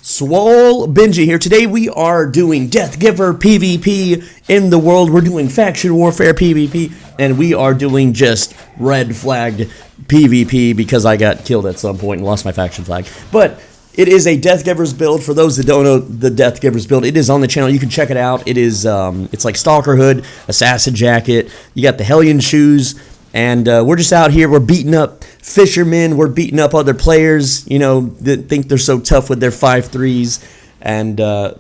SwoleBenji here. Today we are doing Deathgiver PvP in the world. We're doing Faction Warfare PvP, and we are doing just red flag PvP because I got killed at some point and lost my faction flag. But it is a Deathgivers build. For those that don't know the Deathgivers build, it is on the channel. You can check it out. It is it's like Stalker Hood, Assassin Jacket. You got the Hellion shoes. And we're just out here, we're beating up fishermen, we're beating up other players, you know, that think they're so tough with their 5-3s. And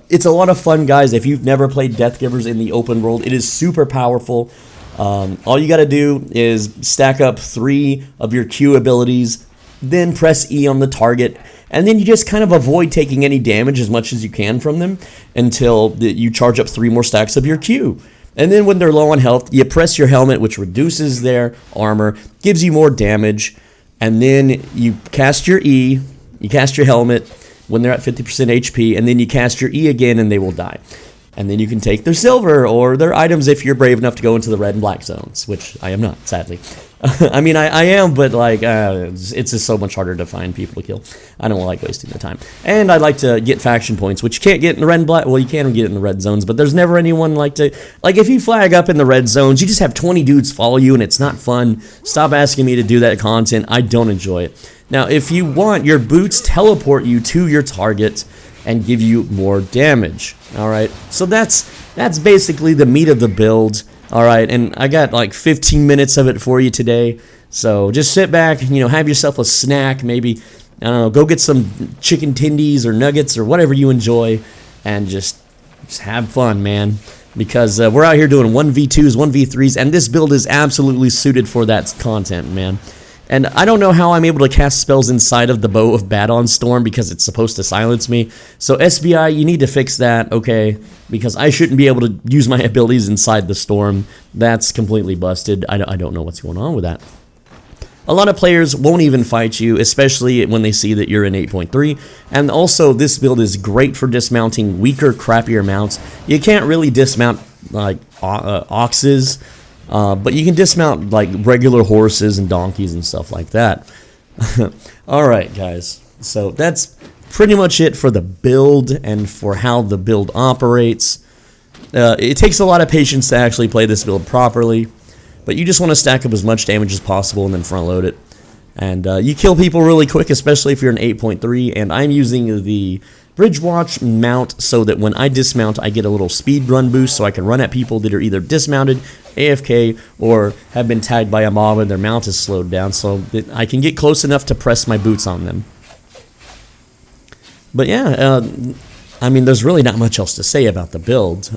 it's a lot of fun, guys. If you've never played Deathgivers in the open world, it is super powerful. All you got to do is stack up 3 of your Q abilities, then press E on the target, and then you just kind of avoid taking any damage as much as you can from them until you charge up 3 more stacks of your Q. And then when they're low on health, you press your helmet, which reduces their armor, gives you more damage, and then you cast your E, you cast your helmet when they're at 50% HP, and then you cast your E again and they will die. And then you can take their silver or their items if you're brave enough to go into the red and black zones, which I am not, sadly. I mean, I am, but like, it's just so much harder to find people to kill. I don't like wasting the time. And I like to get faction points, which you can't get in the red and black. Well, you can get it in the red zones, but there's never anyone like to... Like, if you flag up in the red zones, you just have 20 dudes follow you, and it's not fun. Stop asking me to do that content. I don't enjoy it. Now, if you want, your boots teleport you to your target and give you more damage. Alright, so that's basically the meat of the build. Alright, and I got like 15 minutes of it for you today. So just sit back, you know, have yourself a snack, maybe, I don't know, go get some chicken tendies or nuggets or whatever you enjoy, and just have fun, man. Because we're out here doing 1v2s, 1v3s, and this build is absolutely suited for that content, man. And I don't know how I'm able to cast spells inside of the Bow of Badon Storm because it's supposed to silence me. So SBI, you need to fix that, okay? Because I shouldn't be able to use my abilities inside the storm. That's completely busted. I don't know what's going on with that. A lot of players won't even fight you, especially when they see that you're in 8.3. And also, this build is great for dismounting weaker, crappier mounts. You can't really dismount like oxes. But you can dismount like regular horses and donkeys and stuff like that. Alright, guys. So that's pretty much it for the build and for how the build operates. It takes a lot of patience to actually play this build properly. But you just want to stack up as much damage as possible and then front load it. And you kill people really quick, especially if you're an 8.3. And I'm using the Bridge Watch mount so that when I dismount, I get a little speed run boost so I can run at people that are either dismounted, AFK, or have been tagged by a mob and their mount is slowed down so that I can get close enough to press my boots on them. But yeah, I mean, there's really not much else to say about the build.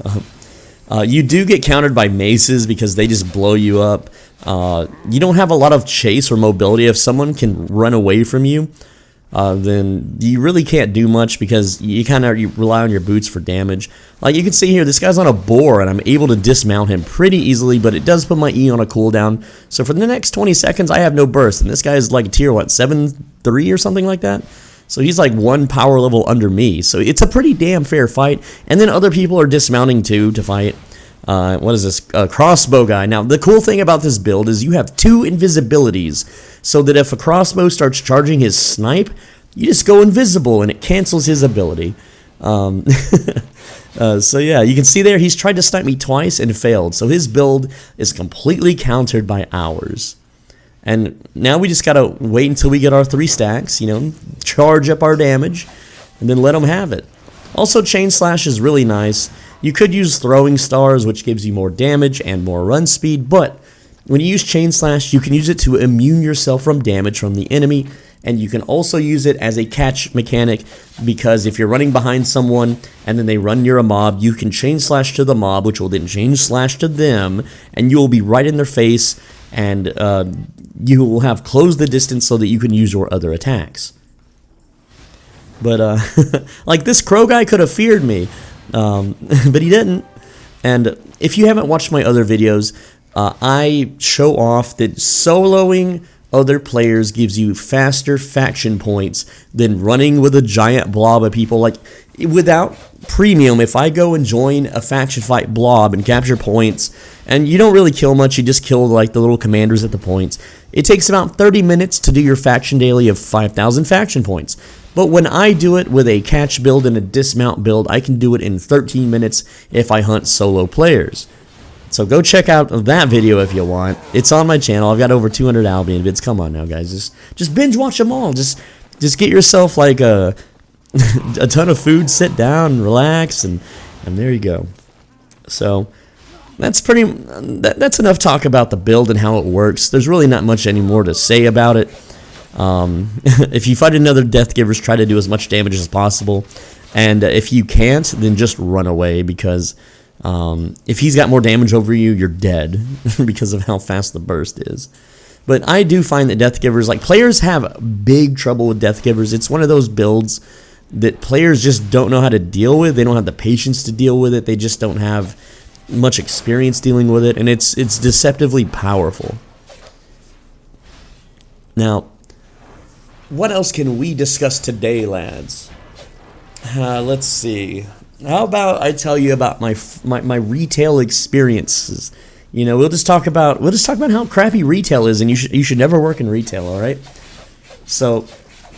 You do get countered by maces because they just blow you up. You don't have a lot of chase or mobility. If someone can run away from you, then you really can't do much because you kind of rely on your boots for damage. Like you can see here, this guy's on a boar and I'm able to dismount him pretty easily, but it does put my E on a cooldown. So for the next 20 seconds, I have no burst, and this guy is like tier, what, 7-3 or something like that? So he's like 1 power level under me, so it's a pretty damn fair fight. And then other people are dismounting too to fight. What is this? Crossbow guy. Now, the cool thing about this build is you have 2 invisibilities, so that if a crossbow starts charging his snipe, you just go invisible and it cancels his ability. So yeah, you can see there, he's tried to snipe me twice and failed, so his build is completely countered by ours. And now we just gotta wait until we get our 3 stacks, you know, charge up our damage, and then let them have it. Also, Chain Slash is really nice. You could use Throwing Stars, which gives you more damage and more run speed, but when you use Chain Slash, you can use it to immune yourself from damage from the enemy, and you can also use it as a catch mechanic, because if you're running behind someone and then they run near a mob, you can Chain Slash to the mob, which will then Chain Slash to them, and you will be right in their face, and you will have closed the distance so that you can use your other attacks. But, like, this crow guy could have feared me, but he didn't. And if you haven't watched my other videos, I show off that soloing other players gives you faster faction points than running with a giant blob of people. Like, without premium, if I go and join a faction fight blob and capture points, and you don't really kill much, you just kill like the little commanders at the points, it takes about 30 minutes to do your faction daily of 5,000 faction points. But when I do it with a catch build and a dismount build, I can do it in 13 minutes if I hunt solo players. So go check out that video if you want. It's on my channel. I've got over 200 Albion vids. Come on now, guys. Just binge watch them all. Just get yourself like a ton of food, sit down, relax, and there you go. So that's that's enough talk about the build and how it works. There's really not much anymore to say about it. If you fight another Deathgivers, try to do as much damage as possible, and if you can't, then just run away, because if he's got more damage over you, you're dead because of how fast the burst is. But I do find that Deathgivers, like, players have big trouble with Deathgivers. It's one of those builds that players just don't know how to deal with. They don't have the patience to deal with it. They just don't have much experience dealing with it, and it's deceptively powerful. Now, what else can we discuss today, lads? Let's see. How about I tell you about my retail experiences? You know, we'll just talk about how crappy retail is, and you should never work in retail, all right? So,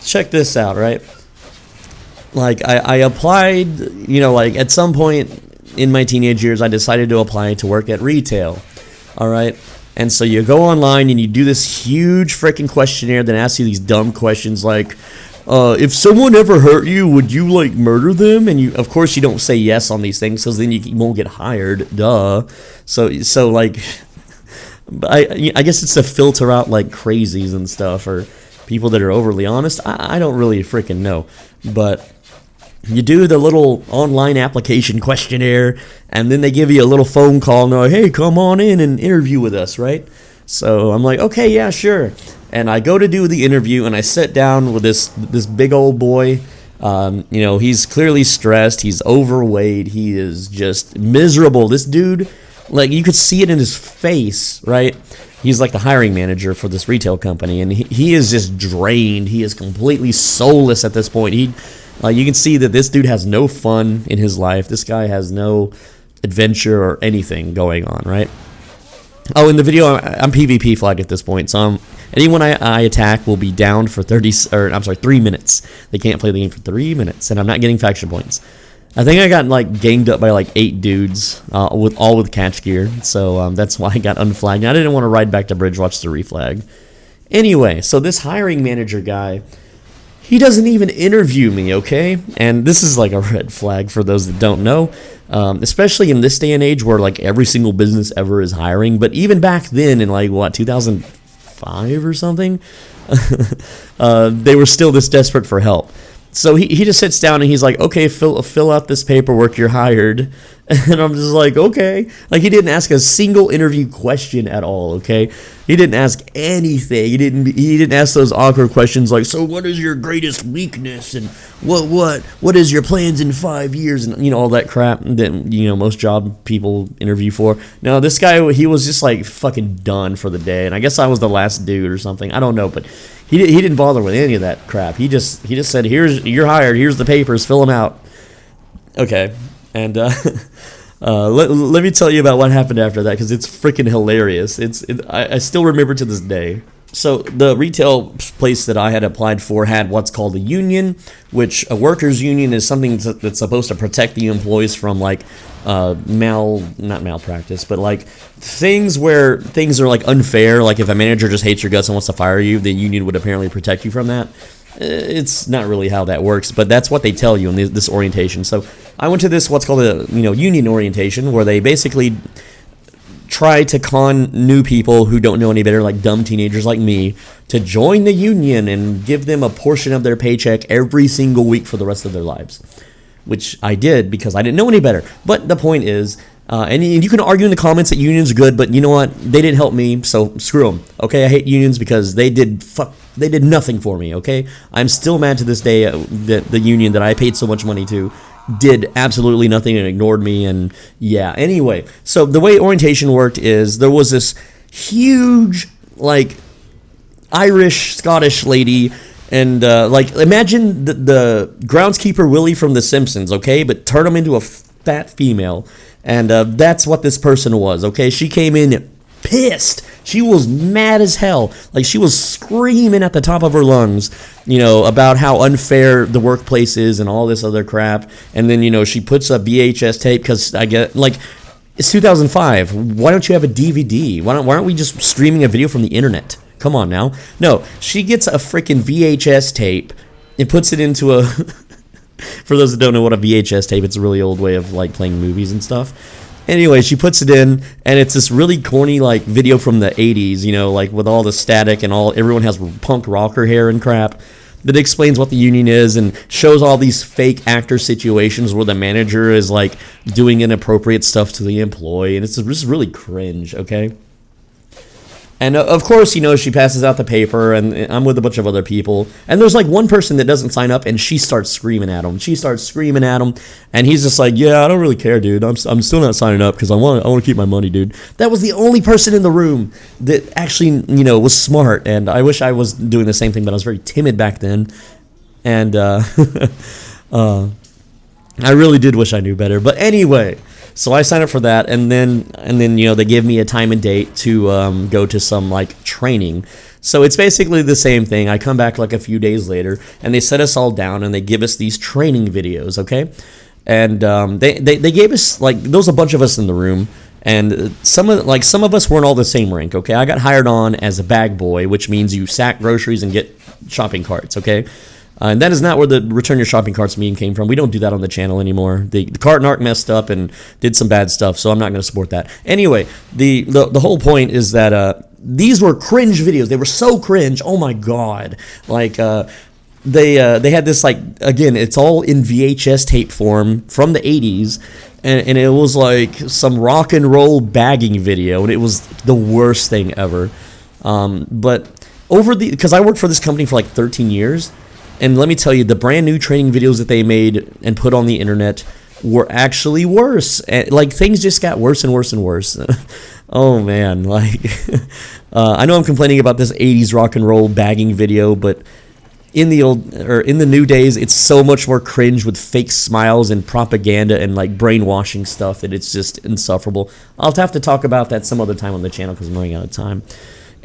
check this out, right? Like, I applied, you know, like, at some point in my teenage years, I decided to apply to work at retail, all right? And so you go online and you do this huge freaking questionnaire that asks you these dumb questions like, if someone ever hurt you, would you, like, murder them? And of course you don't say yes on these things, because then you won't get hired, duh. So like, I guess it's to filter out, like, crazies and stuff, or people that are overly honest. I don't really freaking know, but you do the little online application questionnaire, and then they give you a little phone call, and they're like, hey, come on in and interview with us, right? So I'm like, okay, yeah, sure. And I go to do the interview, and I sit down with this big old boy. You know, he's clearly stressed. He's overweight. He is just miserable. This dude, like, you could see it in his face, right? He's like the hiring manager for this retail company, and he is just drained. He is completely soulless at this point. You can see that this dude has no fun in his life. This guy has no adventure or anything going on, right? Oh, in the video, I'm PvP flagged at this point, so anyone I attack will be down for 3 minutes. They can't play the game for 3 minutes, and I'm not getting faction points. I think I got, like, ganged up by, like, 8 dudes, all with catch gear, so that's why I got unflagged. I didn't want to ride back to Bridgewatch to reflag. Anyway, so this hiring manager guy, he doesn't even interview me, okay? And this is like a red flag for those that don't know, especially in this day and age where, like, every single business ever is hiring. But even back then in, like, what, 2005 or something, they were still this desperate for help. So he just sits down and he's like, okay, fill out this paperwork, you're hired. And I'm just like, okay. Like, he didn't ask a single interview question at all, okay? He didn't ask anything. He didn't ask those awkward questions like, so what is your greatest weakness? And what is your plans in 5 years? And, you know, all that crap that, you know, most job people interview for. No, this guy, he was just, like, fucking done for the day. And I guess I was the last dude or something. I don't know, but he didn't bother with any of that crap. He just said, you're hired. Here's the papers. Fill them out. Okay. And let me tell you about what happened after that, because it's freaking hilarious. I still remember to this day. So the retail place that I had applied for had what's called a union, which a workers' union is something that's supposed to protect the employees from, like, not malpractice, but, like, things where things are, like, unfair. Like, if a manager just hates your guts and wants to fire you, the union would apparently protect you from that. It's not really how that works, but that's what they tell you in this orientation. So I went to this what's called a union orientation, where they basically try to con new people who don't know any better, like dumb teenagers like me, to join the union and give them a portion of their paycheck every single week for the rest of their lives, which I did because I didn't know any better. But the point is, and you can argue in the comments that unions are good, but you know what? They didn't help me, so screw them. Okay, I hate unions because they did nothing for me. Okay, I'm still mad to this day that the union that I paid so much money to did absolutely nothing and ignored me. And yeah, anyway, so the way orientation worked is there was this huge, like, Irish Scottish lady, and like imagine the groundskeeper Willie from The Simpsons, okay, but turn him into a fat female, and that's what this person was, okay. She came in pissed. She was mad as hell. Like, she was screaming at the top of her lungs, you know, about how unfair the workplace is and all this other crap. And then, you know, she puts a VHS tape because I get, like, it's 2005. Why don't you have a DVD? Why aren't we just streaming a video from the internet? Come on now. No, she gets a freaking VHS tape and puts it into a... For those that don't know what a VHS tape, it's a really old way of, like, playing movies and stuff. Anyway, she puts it in, and it's this really corny, like, video from the 80s, you know, like, with all the static and everyone has punk rocker hair and crap, that explains what the union is and shows all these fake actor situations where the manager is, like, doing inappropriate stuff to the employee, and it's just really cringe, okay? And of course, you know, she passes out the paper, and I'm with a bunch of other people. And there's like one person that doesn't sign up, and she starts screaming at him. And he's just like, "Yeah, I don't really care, dude. I'm still not signing up because I want to keep my money, dude." That was the only person in the room that actually, you know, was smart. And I wish I was doing the same thing, but I was very timid back then. And I really did wish I knew better. But anyway. So I signed up for that, and then you know, they give me a time and date to go to some like training. So it's basically the same thing. I come back like a few days later, and they set us all down, and they give us these training videos, okay? And they gave us, like, there was a bunch of us in the room, and some of us weren't all the same rank, okay? I got hired on as a bag boy, which means you sack groceries and get shopping carts, okay? And that is not where the Return Your Shopping Carts meme came from. We don't do that on the channel anymore. The cart narc messed up and did some bad stuff, so I'm not going to support that. Anyway, the whole point is that these were cringe videos. They were so cringe. Oh my god! Like they had this, like, again, it's all in VHS tape form from the 80s, and it was like some rock and roll bagging video, and it was the worst thing ever. But because I worked for this company for like 13 years. And let me tell you, the brand new training videos that they made and put on the internet were actually worse. Like, things just got worse and worse and worse. Oh man, like, I know I'm complaining about this 80s rock and roll bagging video, but in the new days, it's so much more cringe with fake smiles and propaganda and like brainwashing stuff that it's just insufferable. I'll have to talk about that some other time on the channel because I'm running out of time.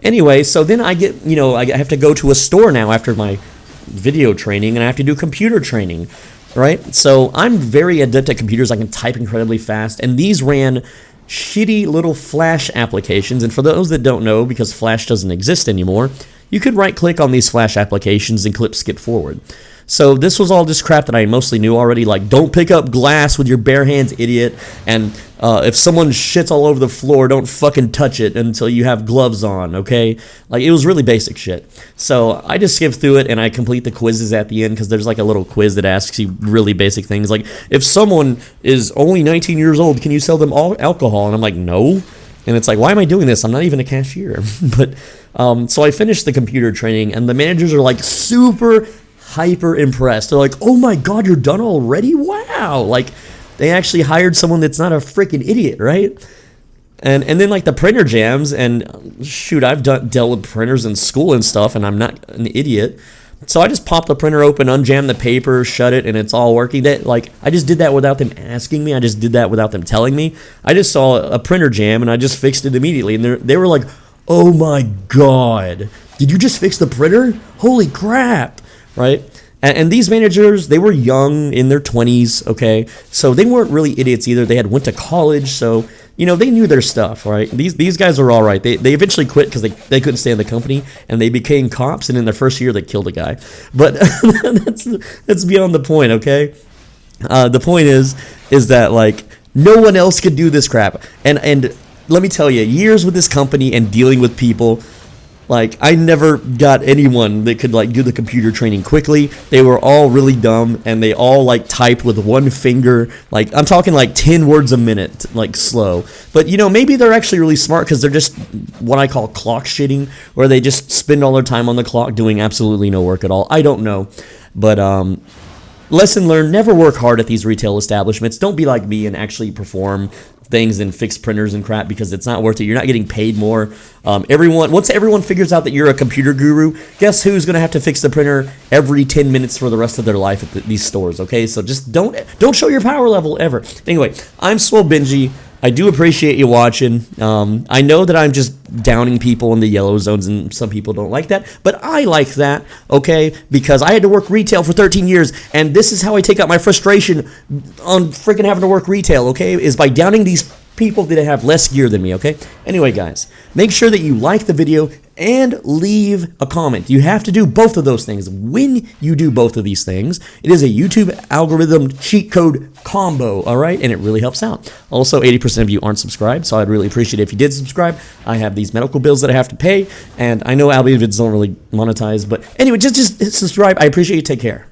Anyway, so then I get, you know, I have to go to a store now after my video training, and I have to do computer training, right? So I'm very adept at computers. I can type incredibly fast, and these ran shitty little Flash applications. And for those that don't know, because Flash doesn't exist anymore, you could right-click on these Flash applications and click skip forward. So this was all just crap that I mostly knew already, like, don't pick up glass with your bare hands, idiot, and if someone shits all over the floor, don't fucking touch it until you have gloves on, okay? Like, it was really basic shit. So I just skip through it, and I complete the quizzes at the end, because there's like a little quiz that asks you really basic things, like, if someone is only 19 years old, can you sell them all alcohol? And I'm like, no. And it's like, why am I doing this? I'm not even a cashier. But so I finished the computer training, and the managers are like super hyper impressed. They're like, oh my god, you're done already? Wow. Like, they actually hired someone that's not a freaking idiot, right? And then like the printer jams, and shoot, I've dealt with printers in school and stuff, and I'm not an idiot. So I just pop the printer open, unjam the paper, shut it, and it's all working. That, like, I just did that without them asking me. I just did that without them telling me. I just saw a printer jam, and I just fixed it immediately. And they were like, oh my god, did you just fix the printer? Holy crap, right? And these managers, they were young, in their 20s, okay? So they weren't really idiots either. They had went to college, so, you know, they knew their stuff, right? These guys are all right. They eventually quit because they couldn't stay in the company, and they became cops, and in their first year, they killed a guy. But that's beyond the point, okay? The point is that, like, no one else could do this crap. And let me tell you, years with this company and dealing with people, like, I never got anyone that could, like, do the computer training quickly. They were all really dumb, and they all, like, typed with one finger. Like, I'm talking, like, 10 words a minute, like, slow. But, you know, maybe they're actually really smart because they're just what I call clock shitting, where they just spend all their time on the clock doing absolutely no work at all. I don't know. But, lesson learned, never work hard at these retail establishments. Don't be like me and actually perform things and fix printers and crap because it's not worth it. You're not getting paid more. Once everyone figures out that you're a computer guru, guess who's going to have to fix the printer every 10 minutes for the rest of their life at these stores, okay? So just don't show your power level ever. Anyway, I'm SwoleBenji. I do appreciate you watching. I know that I'm just downing people in the yellow zones, and some people don't like that, but I like that, okay? Because I had to work retail for 13 years, and this is how I take out my frustration on freaking having to work retail, okay? Is by downing these people that have less gear than me, okay? Anyway, guys, make sure that you like the video and leave a comment. You have to do both of those things. When you do both of these things, it is a YouTube algorithm cheat code combo, all right? And it really helps out. Also, 80% of you aren't subscribed, so I'd really appreciate it if you did subscribe. I have these medical bills that I have to pay, and I know Albion vids don't really monetize, but anyway, just subscribe. I appreciate you. Take care.